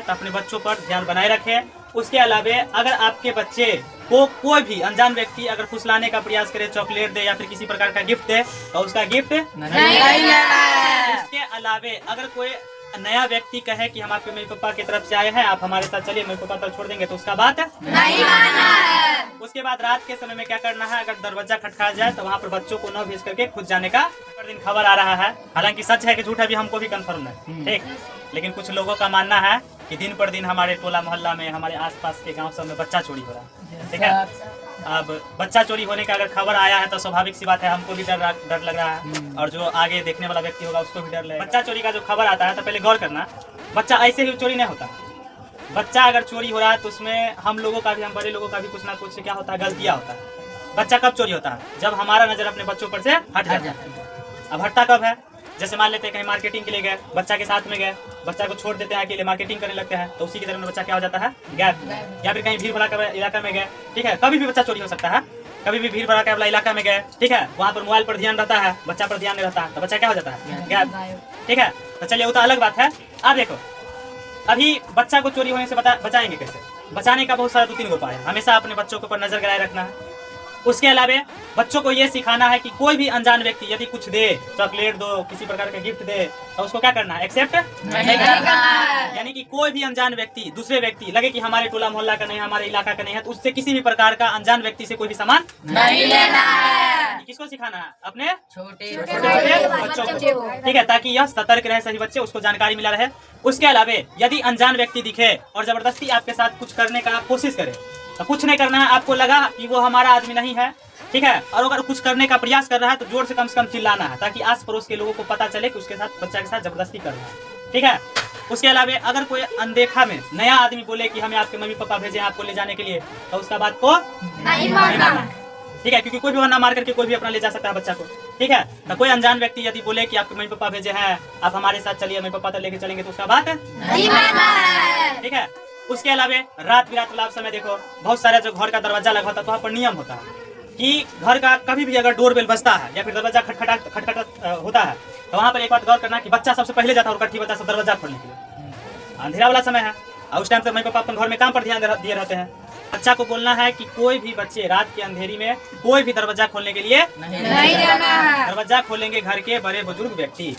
तो अपने बच्चों पर ध्यान बनाए रखें। उसके अलावा अगर आपके बच्चे को कोई भी अनजान व्यक्ति अगर फुसलाने का प्रयास करे, चॉकलेट दे या फिर किसी प्रकार का गिफ्ट दे, तो उसका गिफ्ट नहीं लेना है। इसके अलावा अगर कोई नया व्यक्ति कहे कि हम आपके मम्मी पापा की तरफ से आए हैं, आप हमारे साथ चलिए, मम्मी पापा तो छोड़ देंगे, तो उसका बात नहीं मानना है। उसके बाद रात के समय में क्या करना है, अगर दरवाजा खटखा जाए तो वहाँ पर बच्चों को न भेज करके खुद जाने का दिन खबर आ रहा है। हालांकि सच है कि झूठ है भी हमको भी कंफर्म है, ठीक, लेकिन कुछ लोगों का मानना है कि दिन पर दिन हमारे टोला मोहल्ला में, हमारे आसपास के गांव सब में बच्चा चोरी हो रहा है, ठीक है। अब बच्चा चोरी होने का अगर खबर आया है तो स्वाभाविक सी बात है, हमको भी डर लग रहा है और जो आगे देखने वाला व्यक्ति होगा उसको भी डर लगेगा। बच्चा चोरी का जो खबर आता है तो पहले गौर करना, बच्चा ऐसे ही चोरी नहीं होता। बच्चा अगर चोरी हो रहा है तो उसमें हम लोगों का भी, हम बड़े लोगों का भी कुछ ना कुछ क्या होता है, गलतियाँ होता है। बच्चा कब चोरी होता है, जब हमारा नजर अपने बच्चों पर से हट जाता है। अब हटता कब है, जैसे मान लेते हैं कहीं मार्केटिंग के लिए गए, बच्चा के साथ में गए, बच्चा को छोड़ देते हैं अकेले, मार्केटिंग करने लगते हैं, तो उसी की तरह में बच्चा क्या हो जाता है, गैप। या फिर कहीं भीड़ भड़का इलाका में गए, ठीक है, कभी भी बच्चा चोरी हो सकता है, कभी भी भीड़ भड़का वाला इलाका में गए, ठीक है, वहाँ पर मोबाइल पर ध्यान रहता है, बच्चा पर ध्यान नहीं रहता है, तो बच्चा क्या हो जाता है, गैप, ठीक है। तो चलिए वो तो अलग बात है। अब देखो, अभी बच्चा को चोरी होने से बचाएंगे कैसे, बचाने का बहुत सारा 2-3 उपाय है। हमेशा अपने बच्चों के ऊपर नजर गड़ाए रखना है। उसके अलावा बच्चों को ये सिखाना है कि कोई भी अनजान व्यक्ति यदि कुछ दे, चॉकलेट दो, किसी प्रकार का गिफ्ट दे, तो उसको क्या करना है, एक्सेप्ट नहीं करना है। यानी कि कोई भी अनजान व्यक्ति, दूसरे व्यक्ति लगे कि हमारे टोला मोहल्ला का नहीं, हमारे इलाका का नहीं है, तो उससे किसी भी प्रकार का अनजान व्यक्ति से कोई भी सामान नहीं लेना है। किसको सिखाना है, अपने छोटे बच्चों को, ठीक है, ताकि यह सतर्क रहे, सही बच्चे उसको जानकारी मिला रहे। उसके अलावा यदि अनजान व्यक्ति दिखे और जबरदस्ती आपके साथ कुछ करने का कोशिश करे, तो कुछ नहीं करना है। आपको लगा कि वो हमारा आदमी नहीं है, ठीक है, और अगर कुछ करने का प्रयास कर रहा है तो जोर से कम चिल्लाना है, ताकि आस पड़ोस के लोगों को पता चले कि उसके साथ, बच्चा के साथ जबरदस्ती कर रहा है, ठीक है। उसके अलावा अगर कोई अनदेखा में नया आदमी बोले कि हमें आपके मम्मी पापा भेजे आपको ले जाने के लिए, तो उसका बात को नहीं मानना, ठीक है, क्योंकि कोई भी बहाना मार करके कोई भी अपना ले जा सकता है बच्चा को, ठीक है। तो कोई अनजान व्यक्ति यदि बोले कि आपके मम्मी पापा भेजे हैं, आप हमारे साथ चलिए, मम्मी पापा तो लेके चलेंगे, तो उसका बात नहीं मानना है, ठीक है। उसके अलावा रात बिरात वाला समय देखो, बहुत सारे जो घर का दरवाजा लगा होता है तो वहाँ पर नियम होता है कि घर का कभी भी अगर डोर बेल बजता है या फिर दरवाजा खटखटा होता है, तो वहाँ पर एक बात गौर करना कि बच्चा सबसे पहले जाता है और कट्ठी बच्चा सब दरवाजा खोलने के लिए। अंधेरा वाला समय है और उस टाइम पे मम्मी पापा अपन घर में काम पर ध्यान दिए रहते हैं। बच्चा को बोलना है कि कोई भी बच्चे रात के अंधेरी में कोई भी दरवाजा खोलने के लिए नहीं जाना है। दरवाजा खोलेंगे घर के बड़े बुजुर्ग व्यक्ति।